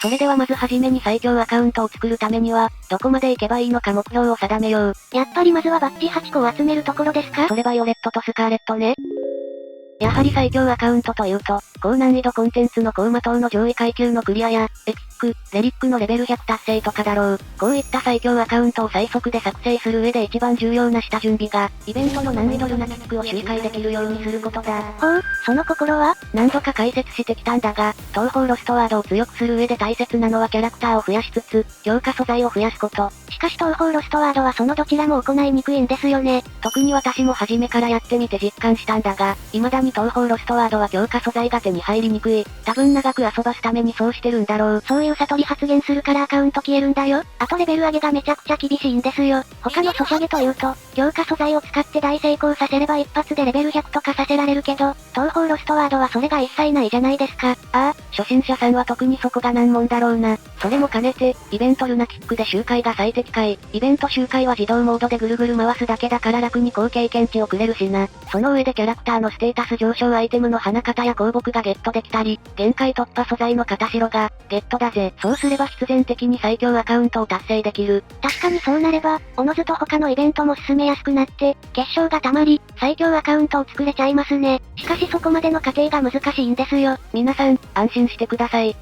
それではまずはじめに最強アカウントを作るためには、どこまで行けばいいのか目標を定めよう。やっぱりまずはバッジ8個を集めるところですか？それバイオレットとスカーレットね。やはり最強アカウントというと、高難易度コンテンツの高魔等の上位階級のクリアや、エピック、レリックのレベル100達成とかだろう。こういった最強アカウントを最速で作成する上で一番重要な下準備が、イベントの難易度ルナティックを周回できるようにすることだ。ほう、その心は？何度か解説してきたんだが、東方ロストワードを強くする上で大切なのはキャラクターを増やしつつ、強化素材を増やすこと。しかし東方ロストワードはそのどちらも行いにくいんですよね。特に私も初めからやってみて実感したんだが、未だに東方ロストワードは強化素材が手に入りにくい。多分長く遊ばすためにそうしてるんだろう。そういう悟り発言するからアカウント消えるんだよ。あとレベル上げがめちゃくちゃ厳しいんですよ。他のソシャゲというと、強化素材を使って大成功させれば一発でレベル100とかさせられるけど、東方ロストワードはそれが一切ないじゃないですか。ああ、初心者さんは特にそこが難問だろうな。それも兼ねて、イベントルナティックで周回が最適解。イベント周回は自動モードでぐるぐる回すだけだから楽に高経験値をくれるしな。その上でキャラクターのステータス上昇アイテムの花形や香木がゲットできたり、限界突破素材の片白が、ゲットだぜ。そうすれば必然的に最強アカウントを達成できる。確かにそうなれば、おのずと他のイベントも進めやすくなって、結晶が溜まり、最強アカウントを作れちゃいますね。しかしそこまでの過程が難しいんですよ。皆さん、安心してください。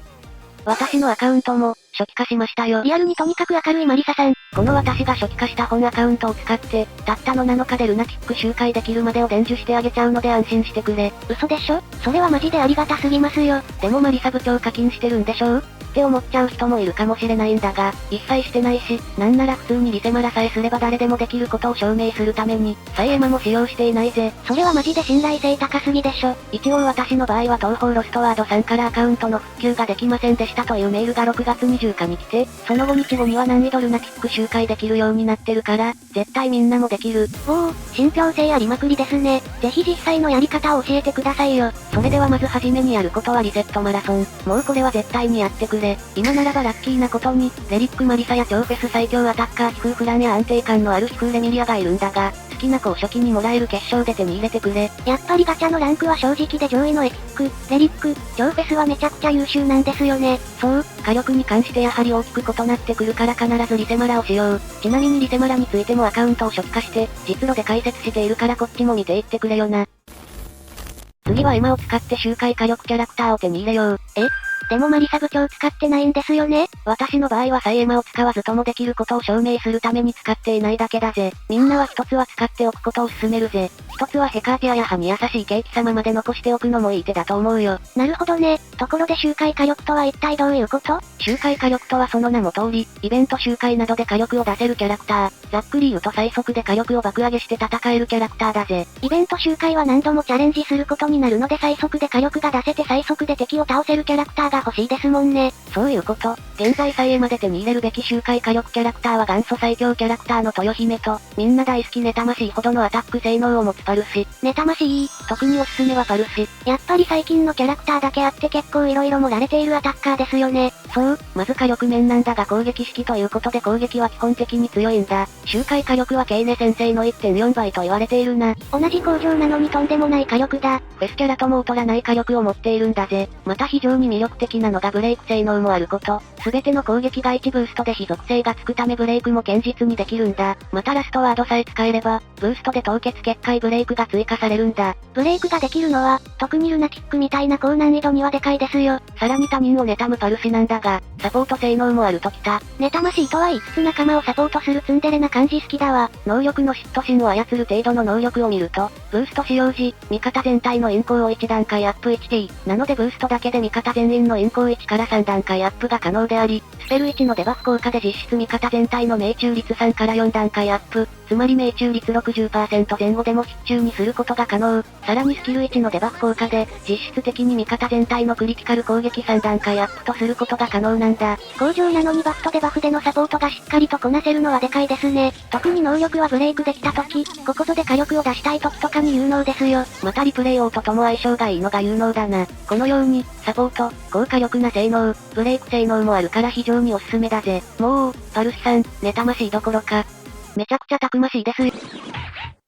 私のアカウントも、初期化しましたよ。リアルにとにかく明るいマリサさん。この私が初期化した本アカウントを使って、たったの7日でルナティック周回できるまでを伝授してあげちゃうので安心してくれ。嘘でしょ？それはマジでありがたすぎますよ。でもマリサ部長課金してるんでしょって思っちゃう人もいるかもしれないんだが、一切してないし、なんなら普通にリセマラさえすれば誰でもできることを証明するために、サイエマも使用していないぜ。それはマジで信頼性高すぎでしょ。一応私の場合は東方ロストワードさんからアカウントの復旧ができませんでしたというメールが6月20日に来て、その後日後には難易度ルナティック周回できるようになってるから、絶対みんなもできる。おお、信憑性ありまくりですね。ぜひ実際のやり方を教えてくださいよ。それではまずはじめにやることはリセットマラソン。もうこれは絶対にやってくれ。今ならばラッキーなことに、レリックマリサや超フェス最強アタッカーヒフーフランや安定感のあるヒフーレミリアがいるんだが、好きな子を初期にもらえる結晶で手に入れてくれ。やっぱりガチャのランクは正直で上位のエピック、レリック、超フェスはめちゃくちゃ優秀なんですよね。そう、火力に関してやはり大きく異なってくるから必ずリセマラを使用。ちなみにリセマラについてもアカウントを初期化して、実路で解説しているからこっちも見ていってくれよな。次はエマを使って周回火力キャラクターを手に入れよう。でもマリサ部長使ってないんですよね。私の場合はサイエマを使わずともできることを証明するために使っていないだけだぜ。みんなは一つは使っておくことを勧めるぜ。一つはヘカーティアや歯に優しいケーキ様まで残しておくのもいい手だと思うよ。なるほどね。ところで周回火力とは一体どういうこと？周回火力とはその名の通り、イベント周回などで火力を出せるキャラクター。ざっくり言うと最速で火力を爆上げして戦えるキャラクターだぜ。イベント周回は何度もチャレンジすることになるので最速で火力が出せて最速で敵を倒せるキャラクターが欲しいですもんね。そういうこと。現在サイエマで手に入れるべき周回火力キャラクターは元祖最強キャラクターの豊姫と、みんな大好き妬ましいほどのアタック性能を持つパルシ。妬ましい。特におすすめはパルシ。やっぱり最近のキャラクターだけあって結構色々盛られているアタッカーですよね。そう、まず火力面なんだが攻撃式ということで攻撃は基本的に強いんだ。周回火力はケイネ先生の 1.4 倍と言われているな。同じ工場なのにとんでもない火力だ。フェスキャラとも劣らない火力を持っているんだぜ。また非常に魅力的なのがブレイク性能もあること。すべての攻撃が1ブーストで非属性がつくためブレイクも堅実にできるんだ。またラストワードさえ使えれば、ブーストで凍結結界ブレイクが追加されるんだ。ブレイクができるのは、特にルナティックみたいな高難易度にはでかいですよ。さらに他人を妬むパルシなんだが、サポート性能もあるときた。妬ましいとは言いつつ仲間をサポートするツンデレな感じ好きだわ。能力の嫉妬心を操る程度の能力を見ると、ブースト使用時、味方全体の陰行を1段階アップ 1T。なのでブーストだけで味方全員の陰行1から3段階アップが可能であり、スペル1のデバフ効果で実質味方全体の命中率3から4段階アップ。つまり命中率 60% 前後でも必中にすることが可能。さらにスキル1のデバフ効果で、実質的に味方全体のクリティカル攻撃3段階アップとすることが可能なんだ。工場なのにバフとデバフでのサポートがしっかりとこなせるのはでかいですね。特に能力はブレイクできた時、ここぞで火力を出したい時とかに有能ですよ。またリプレイ王とも相性がいいのが有能だな。このように、サポート、高火力な性能、ブレイク性能もあるから非常におすすめだぜ。もう、パルスさん、妬ましいどころか、めちゃくちゃたくましいですよ。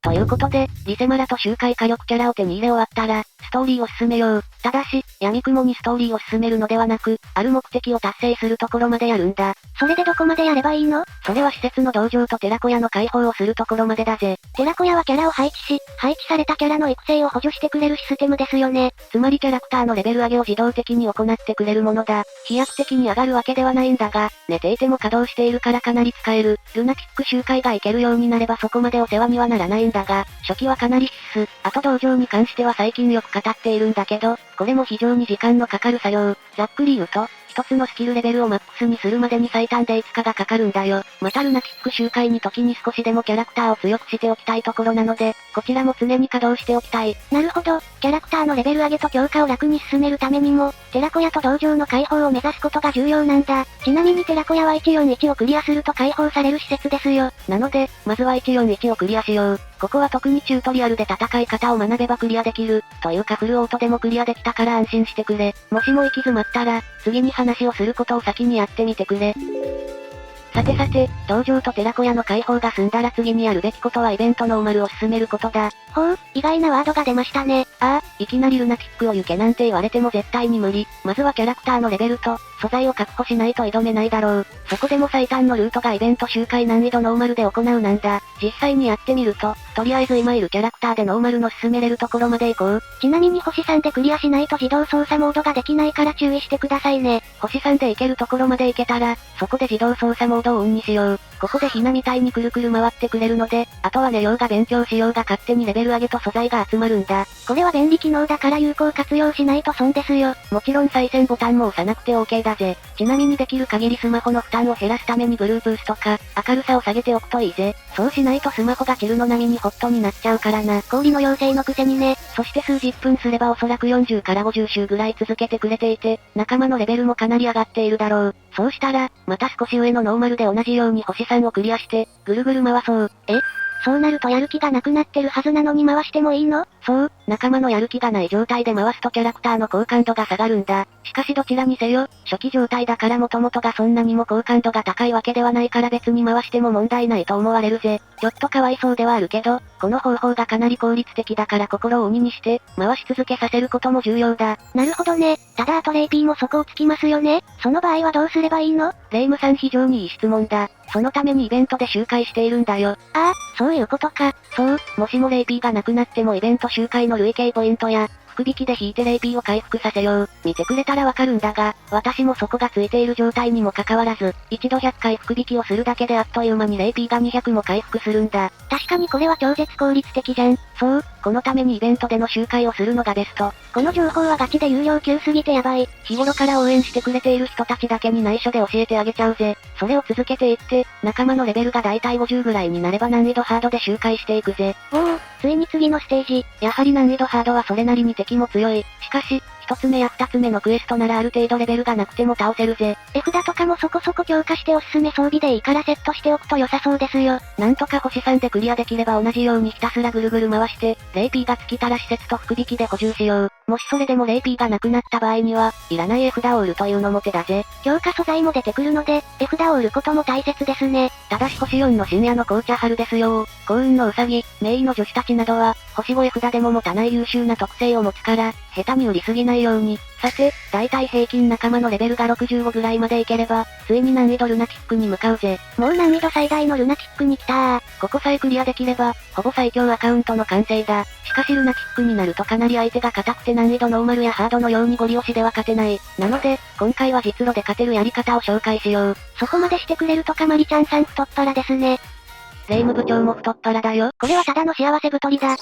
ということで、リセマラと周回火力キャラを手に入れ終わったら、ストーリーを進めよう。ただし、闇雲にストーリーを進めるのではなく、ある目的を達成するところまでやるんだ。それでどこまでやればいいの？それは施設の道場と寺子屋の開放をするところまでだぜ。寺子屋はキャラを配置し、配置されたキャラの育成を補助してくれるシステムですよね。つまりキャラクターのレベル上げを自動的に行ってくれるものだ。飛躍的に上がるわけではないんだが、寝ていても稼働しているからかなり使える。ルナティック周回がいけるようになればそこまでお世話にはならないんだが、初期はかなり必須。あと道場に関しては最近よく語っているんだけど、これも非常に時間のかかる作業。ざっくり言うと、一つのスキルレベルをマックスにするまでに最短で5日がかかるんだよ。またルナティック周回に時に少しでもキャラクターを強くしておきたいところなので、こちらも常に稼働しておきたい。なるほど、キャラクターのレベル上げと強化を楽に進めるためにも、寺子屋と道場の開放を目指すことが重要なんだ。ちなみに寺子屋は141をクリアすると開放される施設ですよ。なので、まずは141をクリアしよう。ここは特にチュートリアルで戦い方を学べばクリアできる。というかフルオートでもクリアできたから安心してくれ。もしも行き詰まったら、次に話をすることを先にやってみてくれ。さてさて、道場と寺子屋の開放が済んだら次にやるべきことはイベントノーマルを進めることだ。ほう、意外なワードが出ましたね。ああ、いきなりルナティックを行けなんて言われても絶対に無理。まずはキャラクターのレベルと、素材を確保しないと挑めないだろう。そこでも最短のルートがイベント周回難易度ノーマルで行うなんだ。実際にやってみると、とりあえず今いるキャラクターでノーマルの進めれるところまで行こう。ちなみに星3でクリアしないと自動操作モードができないから注意してくださいね。星3で行けるところまで行けたら、そこで自動操作モードをオンにしよう。ここでひなみたいにくるくる回ってくれるので、あとは寝ようが勉強しようが勝手にレベル上げと素材が集まるんだ。これは便利機能だから有効活用しないと損ですよ。もちろん再生ボタンも押さなくて OK だぜ。ちなみにできる限りスマホの負担を減らすために Bluetooth とか、明るさを下げておくといいぜ。そうしないとスマホがチルの波にホットになっちゃうからな。氷の妖精のくせにね。そして数十分すればおそらく40から50周ぐらい続けてくれていて、仲間のレベルもかなり上がっているだろう。そうしたら、また少し上のノーマルで同じように星3をクリアして、ぐるぐる回そう。そうなるとやる気がなくなってるはずなのに回してもいいの？そう、仲間のやる気がない状態で回すとキャラクターの好感度が下がるんだ。しかしどちらにせよ、初期状態だから元々がそんなにも好感度が高いわけではないから別に回しても問題ないと思われるぜ。ちょっとかわいそうではあるけど、この方法がかなり効率的だから心を鬼にして、回し続けさせることも重要だ。なるほどね。ただあとレイピーもそこをつきますよね。その場合はどうすればいいの？レイムさん非常にいい質問だ。そのためにイベントで周回しているんだよ。ああ、そういうことか。そう、もしもレイピーがなくなってもイベント周回の累計ポイントや、福引きで引いてレイピーを回復させよう。見てくれたらわかるんだが、私もそこがついている状態にもかかわらず、一度100回福引きをするだけであっという間にレイピーが200も回復するんだ。確かにこれは超絶効率的じゃん。そう、このためにイベントでの周回をするのがベスト。この情報はガチで有料級すぎてやばい。日頃から応援してくれている人たちだけに内緒で教えてあげちゃうぜ。それを続けていって、仲間のレベルがだいたい50ぐらいになれば難易度ハードで周回していくぜ。おお、ついに次のステージ。やはり難易度ハードはそれなりに敵も強い。しかし、一つ目や二つ目のクエストならある程度レベルがなくても倒せるぜ。絵札とかもそこそこ強化しておすすめ装備でいいからセットしておくと良さそうですよ。なんとか星3でクリアできれば同じようにひたすらぐるぐる回して、レイピーが尽きたら施設と福引きで補充しよう。もしそれでもレイピーがなくなった場合には、いらない絵札を売るというのも手だぜ。強化素材も出てくるので、絵札を売ることも大切ですね。ただし星4の深夜の紅茶春ですよ。幸運のウサギ、名医の女子たちなどは、星5絵札でも持たない優秀な特性を持つから、下手に売りすぎないように。さて、だいたい平均仲間のレベルが65ぐらいまでいければ、ついに難易度ルナティックに向かうぜ。もう難易度最大のルナティックに来たー。ここさえクリアできれば、ほぼ最強アカウントの完成だ。しかしルナティックになるとかなり相手が硬くて難易度ノーマルやハードのようにゴリ押しでは勝てない。なので、今回は実路で勝てるやり方を紹介しよう。そこまでしてくれるとかまりちゃんさん太っ腹ですね。レイム部長も太っ腹だよ。これはただの幸せ太りだ。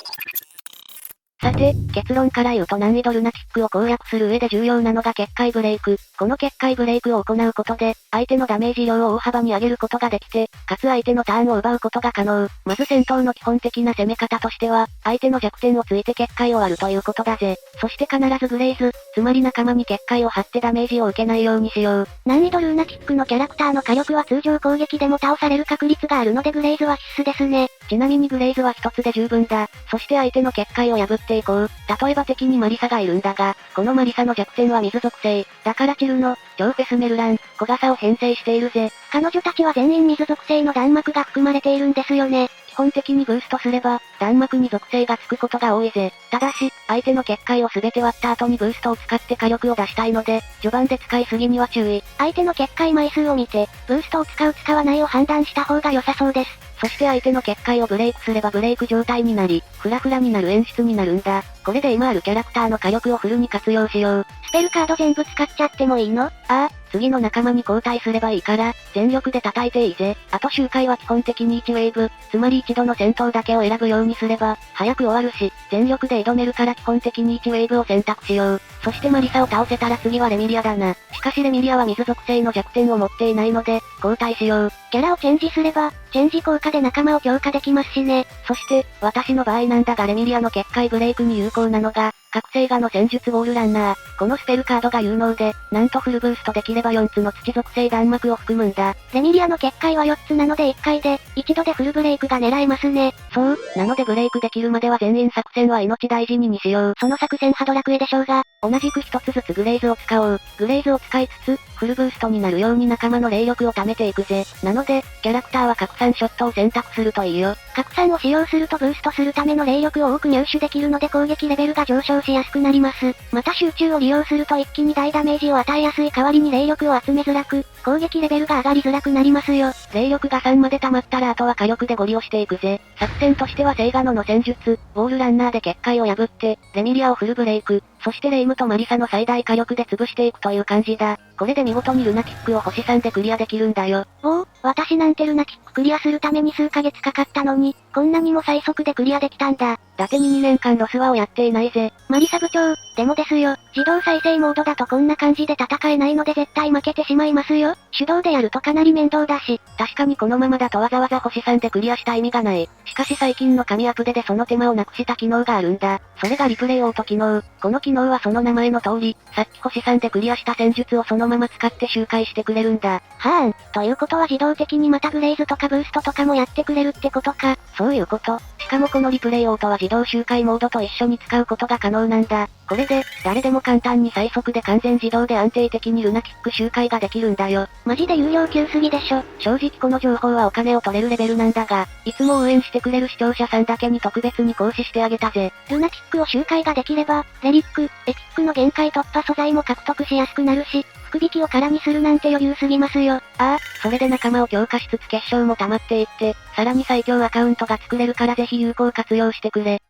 さて、結論から言うと難易度ルナティックを攻略する上で重要なのが結界ブレイク。この結界ブレイクを行うことで、相手のダメージ量を大幅に上げることができて、かつ相手のターンを奪うことが可能。まず戦闘の基本的な攻め方としては、相手の弱点をついて結界を割るということだぜ。そして必ずグレイズ、つまり仲間に結界を張ってダメージを受けないようにしよう。難易度ルーナティックのキャラクターの火力は通常攻撃でも倒される確率があるのでグレイズは必須ですね。ちなみにグレイズは一つで十分だ。そして相手の結界を破っっていこう。例えば敵にマリサがいるんだが、このマリサの弱点は水属性。だからチルノ、超フェスメルラン、小傘を編成しているぜ。彼女たちは全員水属性の弾幕が含まれているんですよね。基本的にブーストすれば、弾幕に属性がつくことが多いぜ。ただし、相手の結界を全て割った後にブーストを使って火力を出したいので、序盤で使いすぎには注意。相手の結界枚数を見て、ブーストを使う使わないを判断した方が良さそうです。そして相手の結界をブレイクすればブレイク状態になり、フラフラになる演出になるんだ。これで今あるキャラクターの火力をフルに活用しよう。スペルカード全部使っちゃってもいいの？ああ、次の仲間に交代すればいいから、全力で叩いていいぜ。あと周回は基本的に1ウェーブ、つまり一度の戦闘だけを選ぶようにすれば、早く終わるし、全力で挑めるから基本的に1ウェーブを選択しよう。そしてマリサを倒せたら次はレミリアだな。しかしレミリアは水属性の弱点を持っていないので、交代しよう。キャラをチェンジすれば、チェンジ効果で仲間を強化できますしね。そして、私の場合なんだがレミリアの結界ブレイクに有効なのが、覚醒画の戦術ウォールランナー。このスペルカードが有能で、なんとフルブーストできれば4つの土属性弾幕を含むんだ。レミリアの結界は4つなので1回で、一度でフルブレイクが狙えますね。そう、なのでブレイクできるまでは全員作戦は命大事にしよう。その作戦ハドラクエでしょうが、同じく一つずつグレイズを使おう。グレイズを使いつつ、フルブーストになるように仲間の霊力を貯めていくぜ。なので、キャラクターは拡散ショットを選択するといいよ。拡散を使用するとブーストするための霊力を多く入手できるので攻撃レベルが上昇しやすくなります。また集中を利用すると一気に大ダメージを与えやすい代わりに霊力を集めづらく、攻撃レベルが上がりづらくなりますよ。霊力が3まで溜まったらあとは火力でゴリ押していくぜ。作戦としてはセイガノの戦術、ウォールランナーで結界を破って、レミリアをフルブレイク、そしてレイムとマリサの最大火力で潰していくという感じだ。これで見事にルナキックを星3でクリアできるんだよ。おお、私なんてルナキッククリアするために数ヶ月かかったのに、こんなにも最速でクリアできたんだ。伊達に2年間ロスワをやっていないぜ。マリサ部長、でもですよ、自動再生モードだとこんな感じで戦えないので絶対負けてしまいますよ。手動でやるとかなり面倒だし。確かにこのままだとわざわざ星3でクリアした意味がない。しかし最近の神アップデでその手間をなくした機能があるんだ。それがリプレイオート機能。この機能はその名前の通り、さっき星3でクリアした戦術をそのまま使って周回してくれるんだ。はということは自動的にまたグレイズとかブーストとかもやってくれるってことか。そういうこと。しかもこのリプレイオートは自動周回モードと一緒に使うことが可能なんだ。これで、誰でも簡単に最速で完全自動で安定的にルナキック周回ができるんだよ。マジで有料級すぎでしょ。正直この情報はお金を取れるレベルなんだが、いつも応援してくれる視聴者さんだけに特別に行使してあげたぜ。ルナキックを周回ができれば、レリック、エピックの限界突破素材も獲得しやすくなるし、福引きを空にするなんて余裕すぎますよ。ああ、それで仲間を強化しつつ結晶も溜まっていって、さらに最強アカウントが作れるからぜひ有効活用してくれ。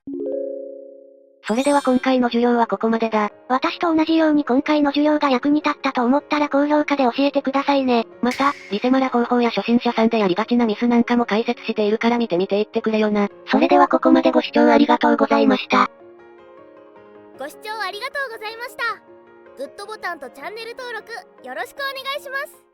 それでは今回の授業はここまでだ。私と同じように今回の授業が役に立ったと思ったら高評価で教えてくださいね。また、リセマラ方法や初心者さんでやりがちなミスなんかも解説しているから見てみていってくれよな。それではここまでご視聴ありがとうございました。ご視聴ありがとうございました。グッドボタンとチャンネル登録よろしくお願いします。